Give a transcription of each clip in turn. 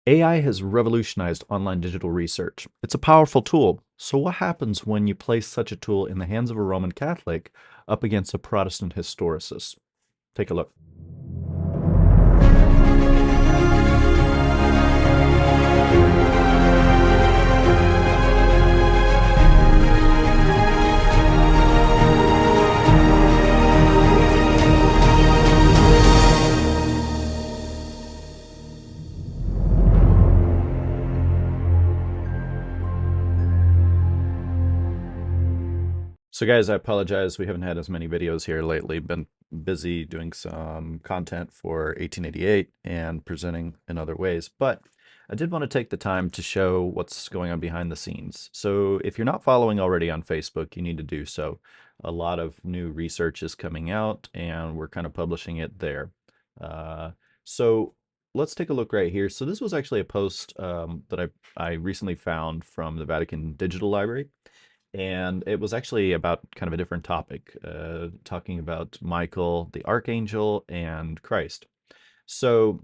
AI has revolutionized online digital research. It's a powerful tool. So, what happens when you place such a tool in the hands of a Roman Catholic up against a Protestant historicist? Take a look. So, guys, I apologize. We haven't had as many videos here lately. Been busy doing some content for 1888 and presenting in other ways. But I did want to take the time to show what's going on behind the scenes. So, if you're not following already on Facebook, you need to do so. A lot of new research is coming out, and we're kind of publishing it there. Uh, so, let's take a look right here. So, this was actually a post that I recently found from the Vatican Digital Library. And it was actually about kind of a different topic, talking about Michael, the Archangel, and Christ. So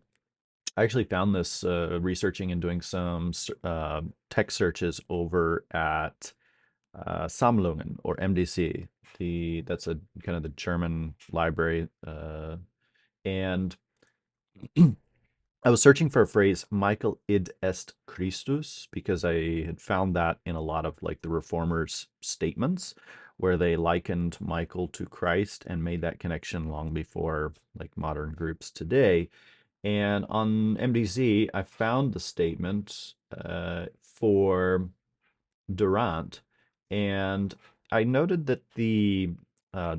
I actually found this researching and doing some text searches over at Sammlungen or MDC. That's a kind of the German library, and I was searching for a phrase, Michael id est Christus, because I had found that in a lot of like the reformers' statements where they likened Michael to Christ and made that connection long before like modern groups today. And on MDZ, I found the statement for Durant, and I noted that the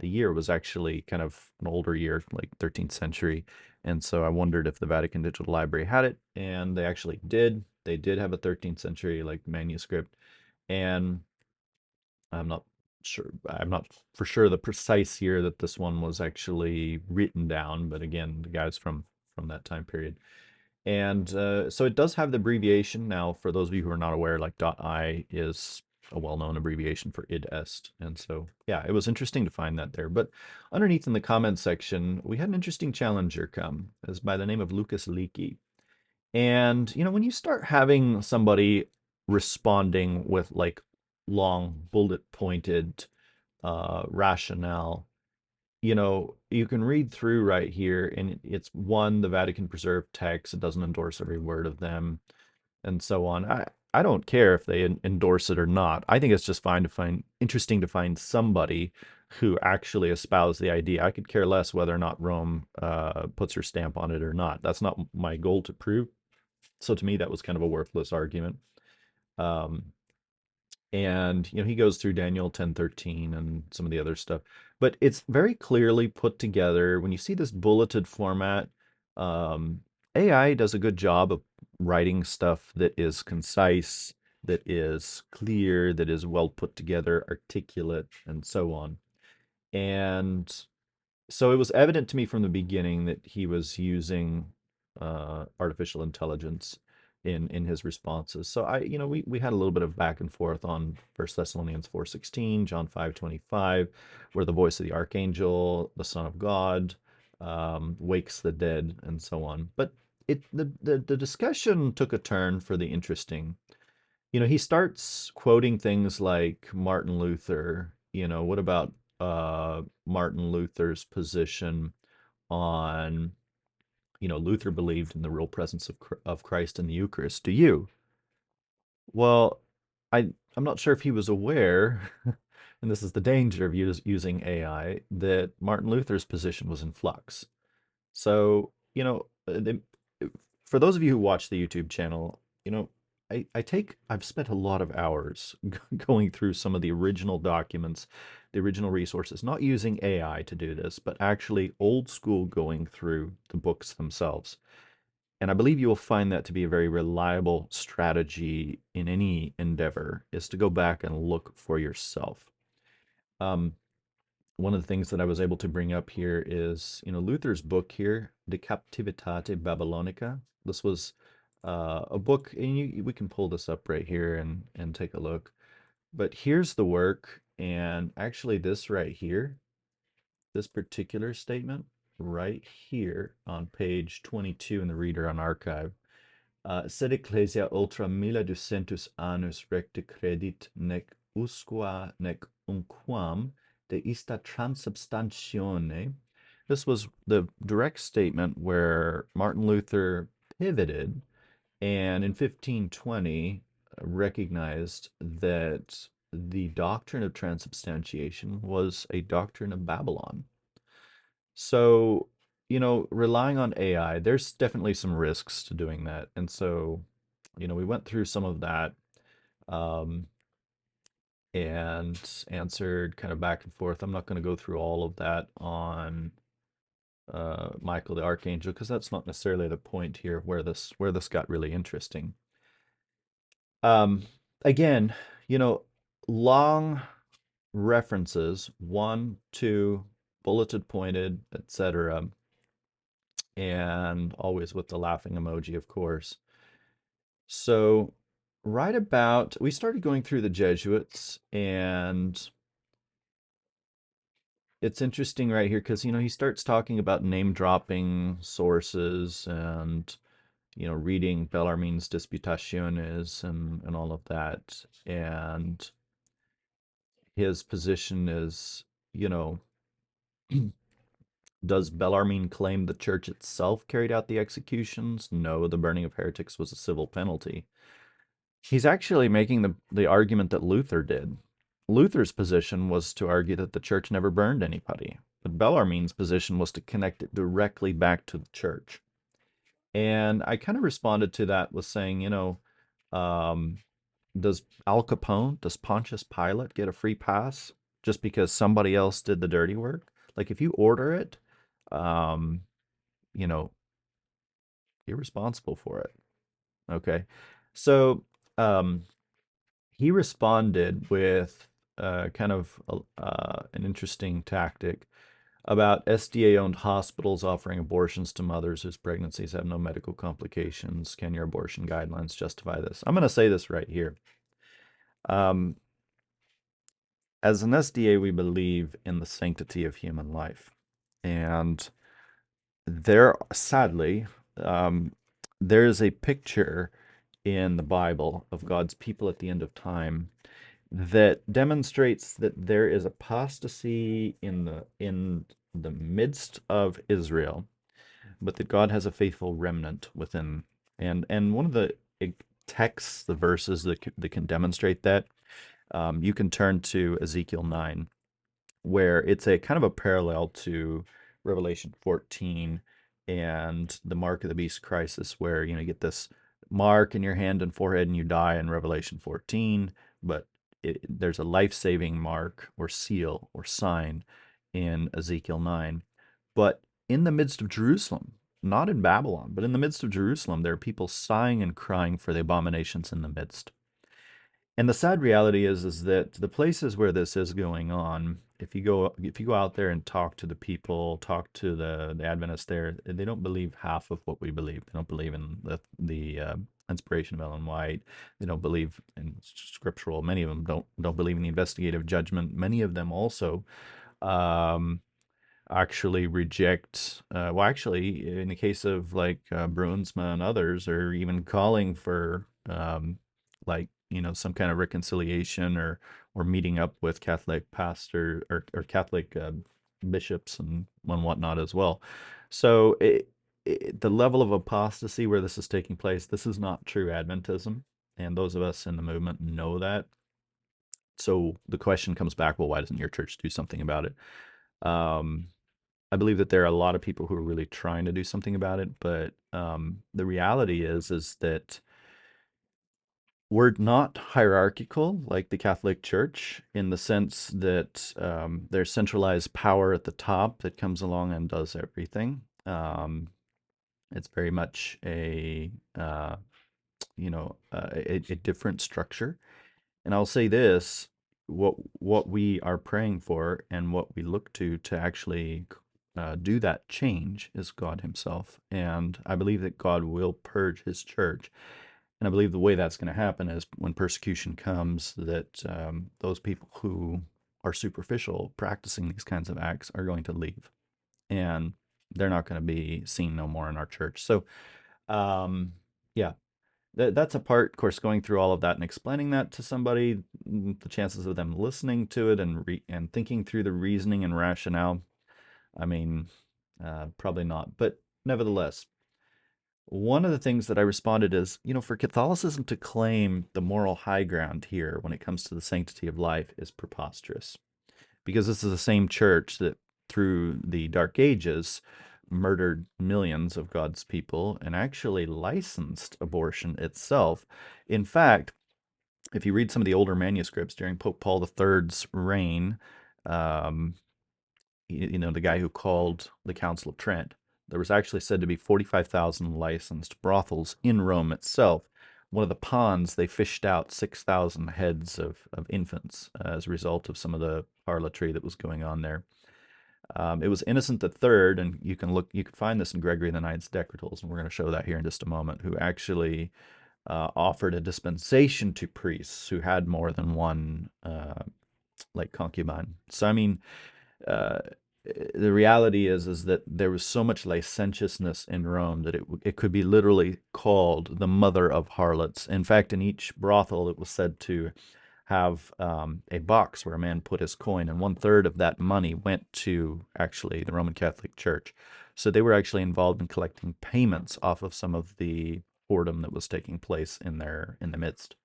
year was actually kind of an older year, like 13th century, and so I wondered if the Vatican Digital Library had it, and they actually did. They did have a 13th century like manuscript, and I'm not I'm not for sure the precise year that this one was actually written down, but again, the guys from that time period. And so it does have the abbreviation. Now, for those of you who are not aware, like .I is a well-known abbreviation for id est. And so, yeah, it was interesting to find that there. But underneath in the comments section, we had an interesting challenger come, as by the name of Lucas Leakey. And, when you start having somebody responding with like long bullet pointed rationale, you can read through right here, and it's one, the Vatican preserved text. It doesn't endorse every word of them, and so on. I don't care if they endorse it or not. I think it's just fine to find interesting to find somebody who actually espoused the idea. I could care less whether or not Rome puts her stamp on it or not. That's not my goal to prove. So to me, that was kind of a worthless argument. Um, and he goes through Daniel 10:13 and some of the other stuff, but it's very clearly put together. When you see this bulleted format, um, AI does a good job of writing stuff that is concise, that is clear, that is well put together, articulate, and so on. And so it was evident to me from the beginning that he was using artificial intelligence in his responses. So we had a little bit of back and forth on First Thessalonians 4:16, John 5:25, where the voice of the archangel, the Son of God, wakes the dead, and so on. But the discussion took a turn for the interesting. He starts quoting things like Martin Luther. What about Martin Luther's position on, Luther believed in the real presence of Christ in the Eucharist. Do you? Well, I'm not sure if he was aware, and this is the danger of using AI, that Martin Luther's position was in flux. So, for those of you who watch the YouTube channel, I've spent a lot of hours going through some of the original documents, the original resources, not using AI to do this, but actually old school going through the books themselves. And I believe you will find that to be a very reliable strategy in any endeavor, is to go back and look for yourself. Um, One of the things that I was able to bring up here is, Luther's book here, De Captivitate Babylonica. This was a book, and we can pull this up right here and take a look. But here's the work, and actually this right here, this particular statement right here on page 22 in the Reader on Archive, Sed ecclesia ultra 1200 annus recte credit nec usqua nec unquam de ista transubstantione. This was the direct statement where Martin Luther pivoted and in 1520 recognized that the doctrine of transubstantiation was a doctrine of Babylon. So, relying on AI, there's definitely some risks to doing that. And so, we went through some of that um, and answered kind of back and forth. I'm not going to go through all of that on Michael the Archangel because that's not necessarily the point here where this got really interesting. Um, Again, you know, long references, one, two, bulleted pointed, etc., and always with the laughing emoji, of course. So, right about, we started going through the Jesuits, and it's interesting right here because, he starts talking about name dropping sources and, reading Bellarmine's Disputationes and all of that. And his position is, you know, does Bellarmine claim the church itself carried out the executions? No, the burning of heretics was a civil penalty. He's actually making the argument that Luther did. Luther's position was to argue that the church never burned anybody, but Bellarmine's position was to connect it directly back to the church. And I kind of responded to that with saying, um, does Al Capone, does Pontius Pilate get a free pass just because somebody else did the dirty work? Like if you order it, um, you know, you're responsible for it. Okay. So he responded with kind of an interesting tactic about SDA owned hospitals offering abortions to mothers whose pregnancies have no medical complications. Can your abortion guidelines justify this? I'm going to say this right here. Um, as an SDA, we believe in the sanctity of human life. And sadly, there is a picture in the Bible of God's people at the end of time that demonstrates that there is apostasy in the midst of Israel, but that God has a faithful remnant within. And one of the texts, the verses that can demonstrate that, you can turn to Ezekiel 9, where it's a kind of a parallel to Revelation 14 and the mark of the beast crisis, where you get this mark in your hand and forehead and you die in Revelation 14, but there's a life-saving mark or seal or sign in Ezekiel 9. But in the midst of Jerusalem, not in Babylon, but in the midst of Jerusalem, there are people sighing and crying for the abominations in the midst. And the sad reality is that the places where this is going on, if you go out there and talk to the people, talk to the Adventists there, they don't believe half of what we believe. They don't believe in the inspiration of Ellen White. They don't believe in scriptural. Many of them don't believe in the investigative judgment. Many of them also um, actually reject, well, actually, in the case of like Bruinsma and others, are even calling for like, some kind of reconciliation or meeting up with Catholic pastor or Catholic bishops and whatnot as well. So the level of apostasy where this is taking place, this is not true Adventism. And those of us in the movement know that. So the question comes back, well, why doesn't your church do something about it? Um, I believe that there are a lot of people who are really trying to do something about it, but the reality is that we're not hierarchical like the Catholic Church in the sense that there's centralized power at the top that comes along and does everything. It's very much a different structure. And I'll say this, what we are praying for and what we look to actually do that change is God himself. And I believe that God will purge his church. And I believe the way that's going to happen is when persecution comes, that those people who are superficial practicing these kinds of acts are going to leave. And they're not going to be seen no more in our church. So, yeah, that's a part, of course, going through all of that and explaining that to somebody, the chances of them listening to it and thinking through the reasoning and rationale, I mean, probably not. But nevertheless, one of the things that I responded is, for Catholicism to claim the moral high ground here when it comes to the sanctity of life is preposterous. Because this is the same church that through the Dark Ages murdered millions of God's people and actually licensed abortion itself. In fact, if you read some of the older manuscripts during Pope Paul III's reign, um, the guy who called the Council of Trent, there was actually said to be 45,000 licensed brothels in Rome itself. One of the ponds, they fished out 6,000 heads of infants as a result of some of the harlotry that was going on there. It was Innocent the Third, and you can find this in Gregory the Ninth's Decretals, and we're going to show that here in just a moment, who actually offered a dispensation to priests who had more than one like concubine. So I mean, uh, the reality is that there was so much licentiousness in Rome that it could be literally called the mother of harlots. In fact, in each brothel, it was said to have a box where a man put his coin, and 1/3 of that money went to actually the Roman Catholic Church. So they were actually involved in collecting payments off of some of the whoredom that was taking place in the midst.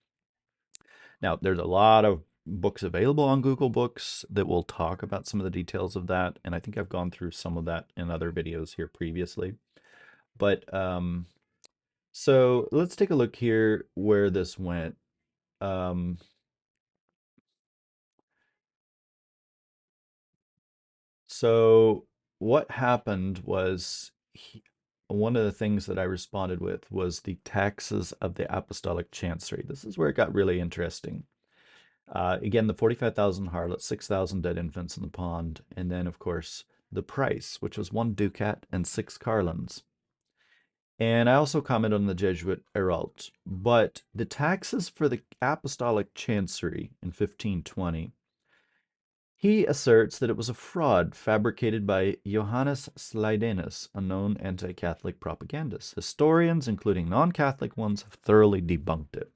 Now, there's a lot of books available on Google Books that will talk about some of the details of that, and I think I've gone through some of that in other videos here previously. But so let's take a look here where this went. Um, so what happened was one of the things that I responded with was the taxes of the Apostolic Chancery. This is where it got really interesting. Again, the 45,000 harlots, 6,000 dead infants in the pond, and then, of course, the price, which was 1 ducat and 6 carlins. And I also comment on the Jesuit Herald. But the taxes for the Apostolic Chancery in 1520, he asserts that it was a fraud fabricated by Johannes Slidenus, a known anti-Catholic propagandist. Historians, including non-Catholic ones, have thoroughly debunked it.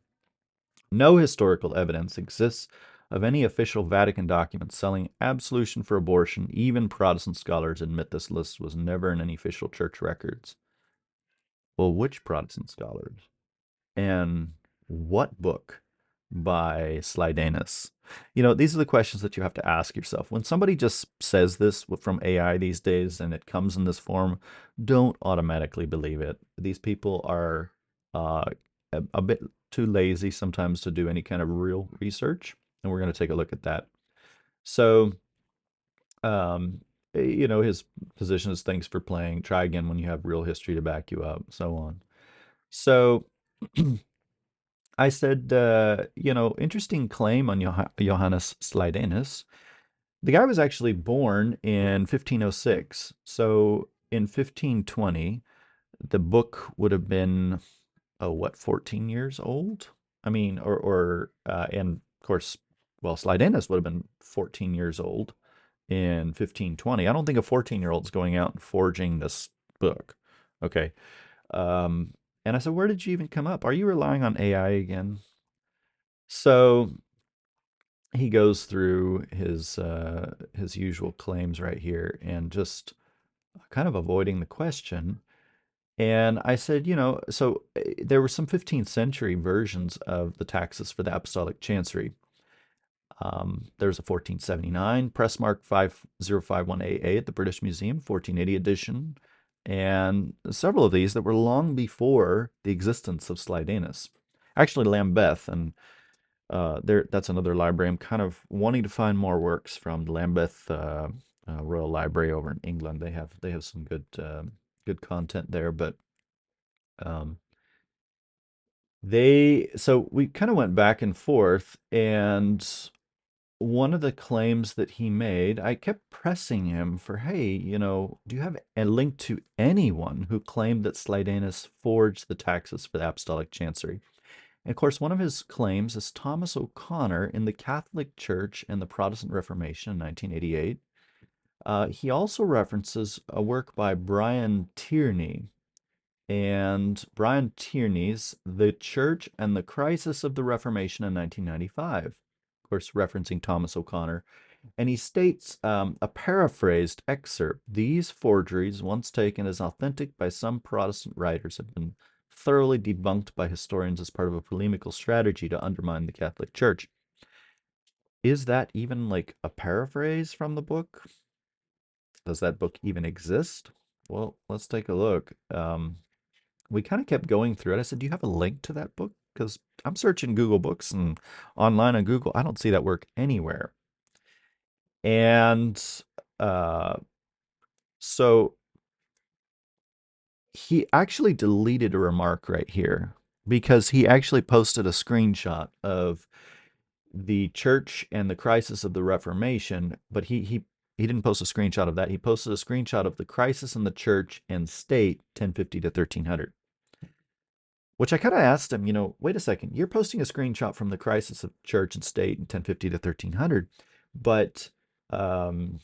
No historical evidence exists of any official Vatican document selling absolution for abortion. Even Protestant scholars admit this list was never in any official church records. Well, which Protestant scholars? And what book by Slidanus? These are the questions that you have to ask yourself. When somebody just says this from AI these days and it comes in this form, don't automatically believe it. These people are uh, a bit too lazy sometimes to do any kind of real research, and we're going to take a look at that. So, um, his position is thanks for playing. Try again when you have real history to back you up, so on. So, I said, interesting claim on Johannes Slidenus. The guy was actually born in 1506. So in 1520, the book would have been, oh, what, 14 years old? I mean, and of course, well, Slidenus would have been 14 years old in 1520. I don't think a 14-year-old's going out and forging this book. Okay. Um, and I said, where did you even come up? Are you relying on AI again? So he goes through his usual claims right here and just kind of avoiding the question. And I said, so there were some 15th century versions of the taxes for the Apostolic Chancery. There's a 1479 Pressmark 5051AA at the British Museum, 1480 edition, and several of these that were long before the existence of Slidanus. Actually, Lambeth, and that's another library. I'm kind of wanting to find more works from the Lambeth Royal Library over in England. They have some good content there, but um, so we kind of went back and forth, and one of the claims that he made, I kept pressing him for, hey, do you have a link to anyone who claimed that Slidanus forged the taxes for the Apostolic Chancery? And of course, one of his claims is Thomas O'Connor in the Catholic Church and the Protestant Reformation in 1988. He also references a work by Brian Tierney. and Brian Tierney's The Church and the Crisis of the Reformation in 1995, of course, referencing Thomas O'Connor. And he states a paraphrased excerpt: "These forgeries, once taken as authentic by some Protestant writers, have been thoroughly debunked by historians as part of a polemical strategy to undermine the Catholic Church." Is that even like a paraphrase from the book? Does that book even exist? Well, let's take a look. We kind of kept going through it. I said, "Do you have a link to that book?" Because I'm searching Google Books and online on Google. I don't see that work anywhere. And uh, so he actually deleted a remark right here because he actually posted a screenshot of the church and the crisis of the Reformation, but he didn't post a screenshot of that. He posted a screenshot of the crisis in the church and state 1050 to 1300. Which I kind of asked him, wait a second, you're posting a screenshot from the crisis of church and state in 1050 to 1300, but um,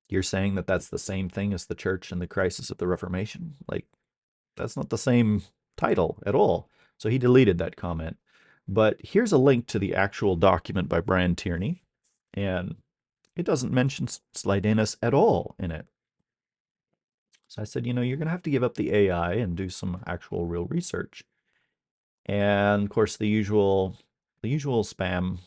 you're saying that that's the same thing as the church and the crisis of the Reformation? Like, that's not the same title at all. So he deleted that comment. But here's a link to the actual document by Brian Tierney, and it doesn't mention Slidenus at all in it. So I said, you're going to have to give up the AI and do some actual real research. And of course, the usual spam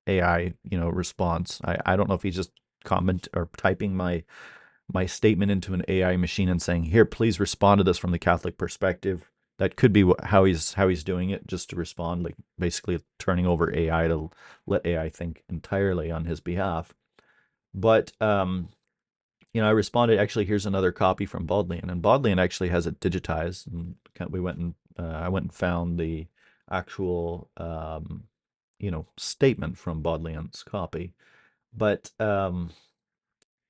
AI, response. I don't know if he's just comment or typing my statement into an AI machine and saying, "Here, please respond to this from the Catholic perspective." That could be how he's doing it, just to respond, like basically turning over AI to let AI think entirely on his behalf. But I responded, "Actually, here's another copy from Bodleian," and Bodleian actually has it digitized. And we went and I went and found the actual statement from Bodleian's copy. But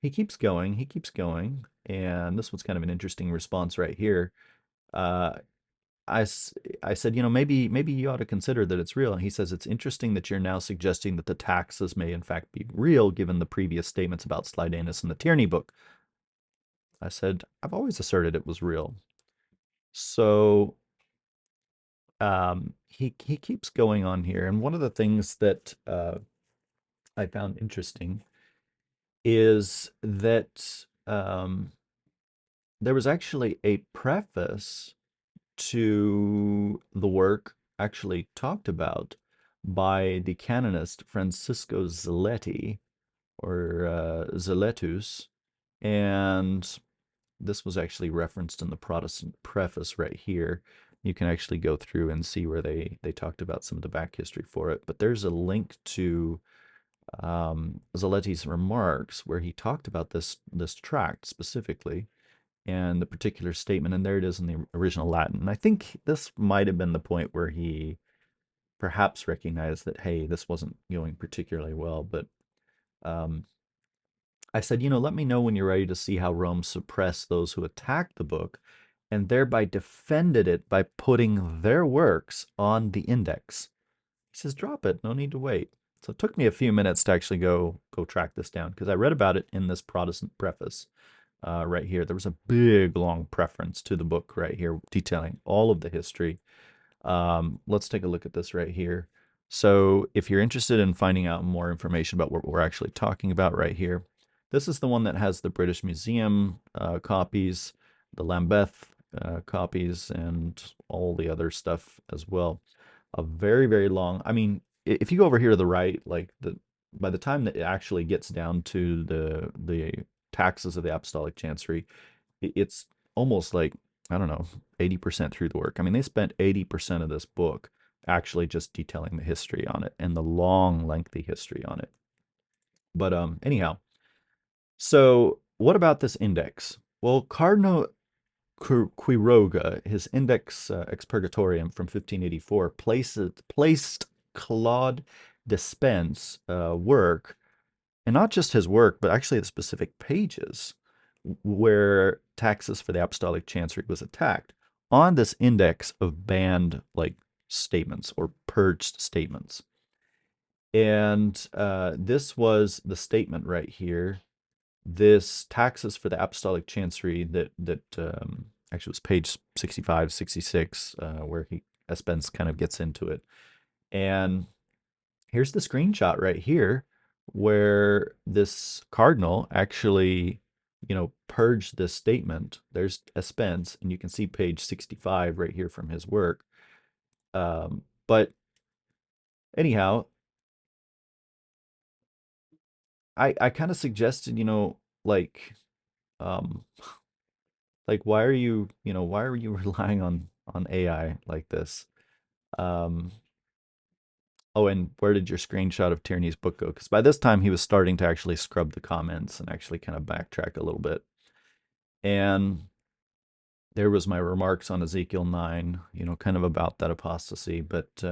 he keeps going, he keeps going, and this was kind of an interesting response right here. Uh, I said, maybe you ought to consider that it's real. And he says, "It's interesting that you're now suggesting that the taxes may in fact be real, given the previous statements about Slidanus in the Tierney book." I said, "I've always asserted it was real." So he keeps going on here, and one of the things that I found interesting is that there was actually a preface to the work actually talked about by the canonist Francisco Zaletti, or Zaletus, and this was actually referenced in the Protestant preface right here. You can actually go through and see where they talked about some of the back history for it. But there's a link to Zaletti's remarks where he talked about this tract specifically and the particular statement, and there it is in the original Latin. And I think this might have been the point where he perhaps recognized that, hey, this wasn't going particularly well. But um, I said, let me know when you're ready to see how Rome suppressed those who attacked the book and thereby defended it by putting their works on the index. He says, "Drop it, no need to wait." So it took me a few minutes to actually go track this down, because I read about it in this Protestant preface right here. There was a big, long preference to the book right here, detailing all of the history. Let's take a look at this right here. So if you're interested in finding out more information about what we're actually talking about right here, this is the one that has the British Museum copies, the Lambeth copies, and all the other stuff as well. A very, very long, I mean, if you go over here to the right, like by the time that it actually gets down to the taxes of the Apostolic Chancery, it's almost like, I don't know, 80% through the work. I mean, they spent 80% of this book actually just detailing the history on it and the long, lengthy history on it. But anyhow, so what about this index? Well, Cardinal Quiroga, his Index Expurgatorium from 1584, placed Claude Dispense work, and not just his work, but actually the specific pages where taxes for the Apostolic Chancery was attacked, on this index of banned statements or purged statements. And this was the statement right here. This taxes for the Apostolic Chancery that actually, it was page 65, 66, where Spence kind of gets into it. And here's the screenshot right here where this cardinal actually, purged this statement. There's Spence, and you can see page 65 right here from his work. But anyhow, I kind of suggested, like, um, why are you relying on AI like this? Um, oh, and where did your screenshot of Tierney's book go? Because by this time he was starting to actually scrub the comments and actually kind of backtrack a little bit. And there was my remarks on Ezekiel 9, kind of about that apostasy. But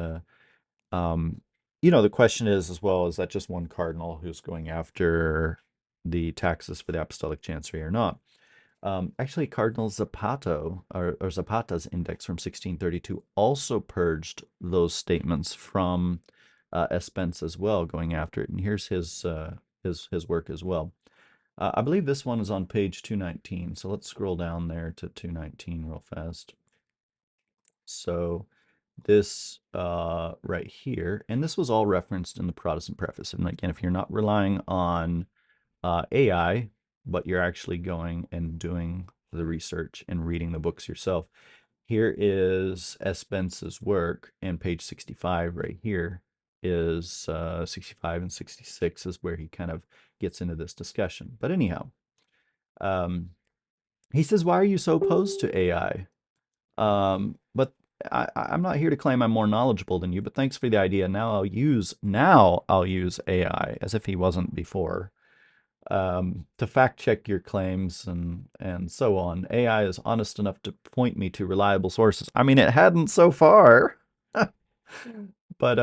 um, the question is as well, is that just one cardinal who's going after the taxes for the Apostolic Chancery or not? Actually, Cardinal or Zapata's index from 1632 also purged those statements from Espence as well, going after it. And here's his work as well. I believe this one is on page 219. So let's scroll down there to 219 real fast. So this right here, and this was all referenced in the Protestant preface. And again, if you're not relying on AI, but you're actually going and doing the research and reading the books yourself. Here is S. Spence's work, and page 65 right here is 65 and 66 is where he kind of gets into this discussion. But anyhow, um, he says, why are you so opposed to AI? But I'm not here to claim I'm more knowledgeable than you, but thanks for the idea. Now I'll use AI, as if he wasn't before, to fact check your claims and so on. AI is honest enough to point me to reliable sources. I mean, it hadn't so far. But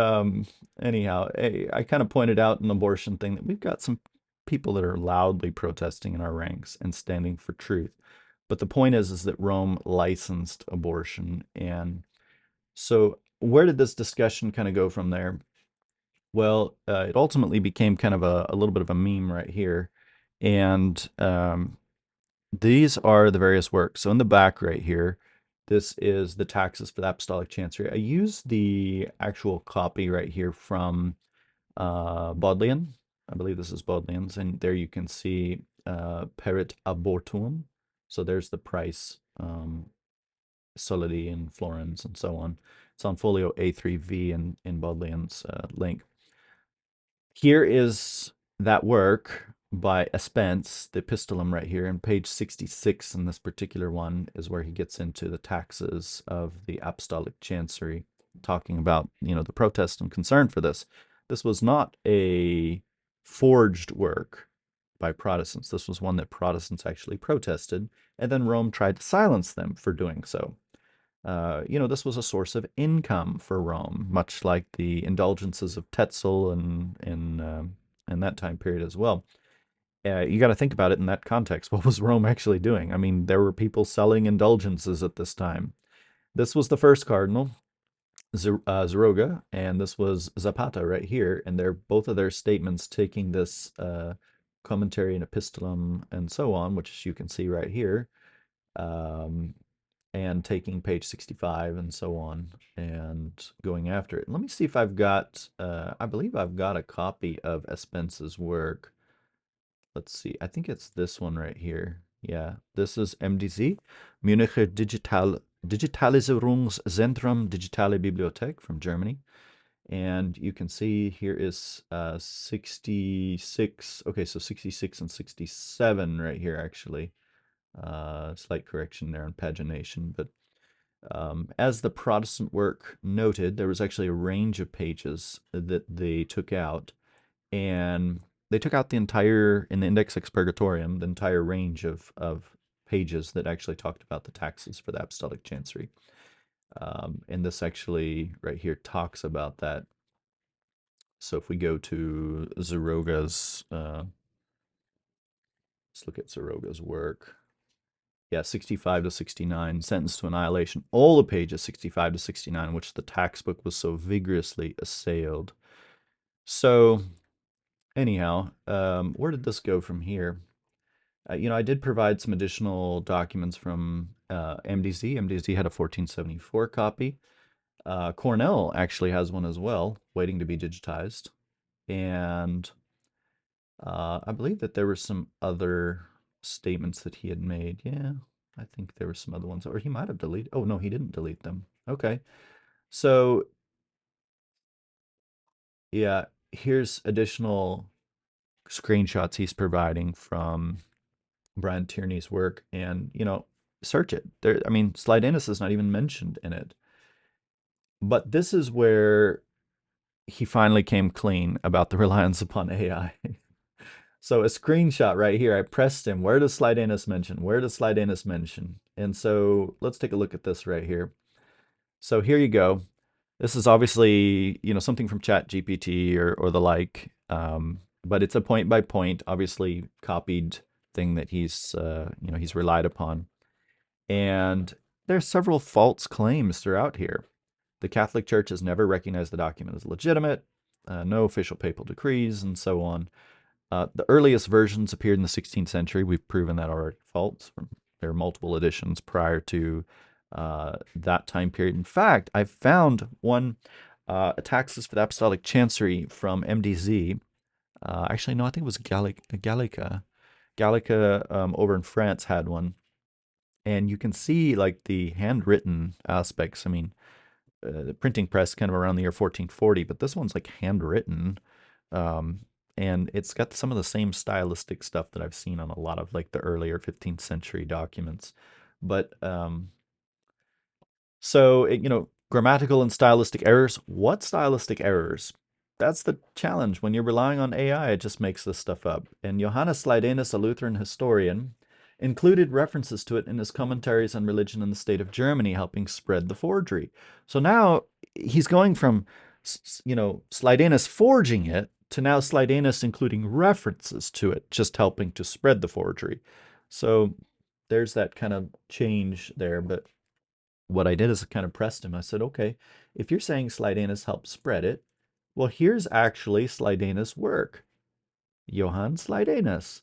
anyhow, I kind of pointed out an abortion thing that we've got some people that are loudly protesting in our ranks and standing for truth. But the point is that Rome licensed abortion. And so where did this discussion kind of go from there? Well, it ultimately became kind of a little bit of a meme right here. And these are the various works. So in the back right here, this is the taxes for the Apostolic Chancery. I used the actual copy right here from Bodleian. I believe this is Bodleian's. And there you can see Perit Abortuum. So there's the price, solidi and florins and so on. It's on folio A3V in Bodleian's link. Here is that work by Spence, the epistolum right here, and page 66 in this particular one is where he gets into the taxes of the Apostolic Chancery, talking about, the protest and concern for this. This was not a forged work by Protestants. This was one that Protestants actually protested, and then Rome tried to silence them for doing so. This was a source of income for Rome, much like the indulgences of Tetzel and in that time period as well. You got to think about it in that context. What was Rome actually doing? I mean, there were people selling indulgences at this time. This was the first cardinal, Zeroga, and this was Zapata right here, and they're both of their statements taking this commentary and epistolum and so on, which you can see right here. And taking page 65 and so on and going after it. Let me see if I've got, I believe I've got a copy of Spence's work. Let's see, I think it's this one right here. Yeah, this is MDZ, Municher Digitalisierungszentrum Digitale Bibliothek from Germany. And you can see here is 66, okay, so 66 and 67 right here actually. Slight correction there on pagination, but as the Protestant work noted, there was actually a range of pages that they took out, and they took out in the Index Expurgatorium, the entire range of pages that actually talked about the taxes for the Apostolic Chancery. And this actually right here talks about that. So if we go to Zeroga's, let's look at Zeroga's work. Yeah, 65 to 69, sentenced to annihilation. All the pages 65 to 69, which the tax book was so vigorously assailed. So, anyhow, where did this go from here? I did provide some additional documents from MDZ had a 1474 copy. Cornell actually has one as well, waiting to be digitized. And I believe that there were some other statements that he had made. Yeah, I think there were some other ones, or he might have deleted. Oh, no, he didn't delete them. Okay. So, yeah, here's additional screenshots he's providing from Brian Tierney's work. And, search it. There, I mean, Slidenus is not even mentioned in it. But this is where he finally came clean about the reliance upon AI. So a screenshot right here, I pressed him. Where does Slidenus mention? Where does Slidenus mention? And so let's take a look at this right here. So here you go. This is obviously, something from ChatGPT or the like, but it's a point by point, obviously copied thing that he's relied upon. And there's several false claims throughout here. The Catholic Church has never recognized the document as legitimate, no official papal decrees, and so on. The earliest versions appeared in the 16th century. We've proven that already false. There are multiple editions prior to that time period. In fact, I found one, a taxus for the Apostolic Chancery from MDZ. Actually, no, I think it was Gallica. Gallica over in France had one. And you can see like the handwritten aspects. I mean, the printing press kind of around the year 1440, but this one's like handwritten. Um, and it's got some of the same stylistic stuff that I've seen on a lot of like the earlier 15th century documents. But so, grammatical and stylistic errors. What stylistic errors? That's the challenge. When you're relying on AI, it just makes this stuff up. And Johannes Slidenus, a Lutheran historian, included references to it in his commentaries on religion in the state of Germany, helping spread the forgery. So now he's going from, Slidenus forging it to now Slidenus including references to it, just helping to spread the forgery. So there's that kind of change there. But what I did is I kind of pressed him. I said, okay, if you're saying Slidenus helped spread it, well, here's actually Slidenus' work. Johann Slidenus.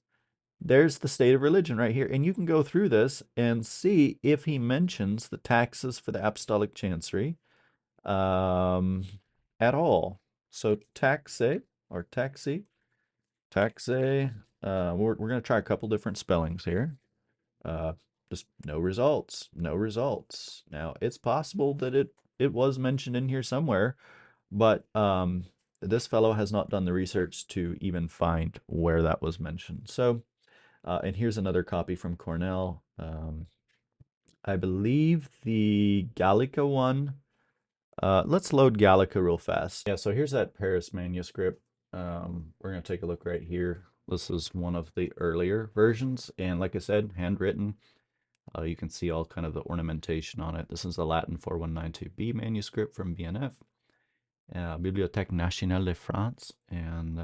There's the state of religion right here. And you can go through this and see if he mentions the taxes for the Apostolic Chancery at all. So taxe or taxi, taxe. We're going to try a couple different spellings here. Uh, just no results, no results. Now, it's possible that it was mentioned in here somewhere, but this fellow has not done the research to even find where that was mentioned. So, and here's another copy from Cornell. I believe the Gallica one. Let's load Gallica real fast. Yeah, so here's that Paris manuscript. We're going to take a look right here. This is one of the earlier versions, and like I said, handwritten. You can see all kind of the ornamentation on it. This is the Latin 4192b manuscript from BNF, Bibliothèque Nationale de France. And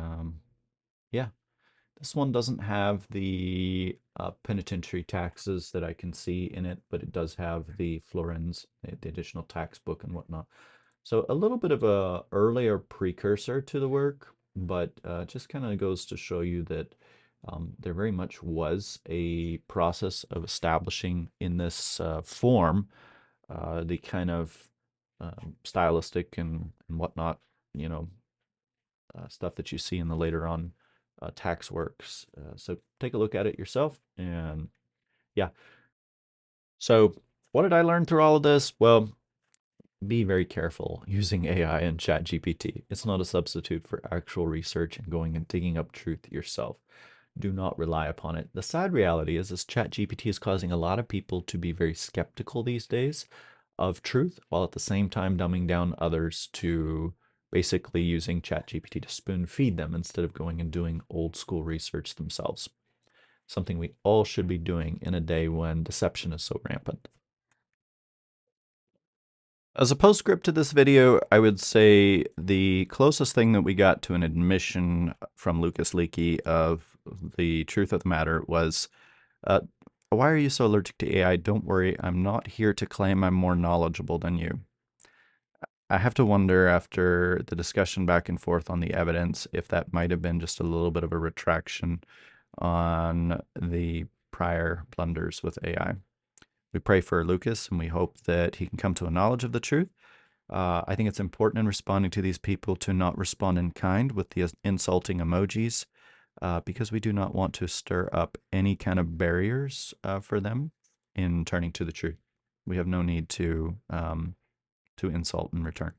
yeah, this one doesn't have the penitentiary taxes that I can see in it, but it does have the florins, the additional tax book and whatnot. So a little bit of a earlier precursor to the work, but just kind of goes to show you that there very much was a process of establishing in this form the kind of stylistic and whatnot, stuff that you see in the later on tax works. So take a look at it yourself. And yeah. So what did I learn through all of this? Well, be very careful using AI and ChatGPT. It's not a substitute for actual research and going and digging up truth yourself. Do not rely upon it. The sad reality is this ChatGPT is causing a lot of people to be very skeptical these days of truth, while at the same time dumbing down others to basically using ChatGPT to spoon feed them instead of going and doing old school research themselves. Something we all should be doing in a day when deception is so rampant. As a postscript to this video, I would say the closest thing that we got to an admission from Lucas Leakey of the truth of the matter was, why are you so allergic to AI? Don't worry, I'm not here to claim I'm more knowledgeable than you. I have to wonder after the discussion back and forth on the evidence if that might have been just a little bit of a retraction on the prior blunders with AI. We pray for Lucas, and we hope that he can come to a knowledge of the truth. I think it's important in responding to these people to not respond in kind with the insulting emojis, because we do not want to stir up any kind of barriers for them in turning to the truth. We have no need to insult in return.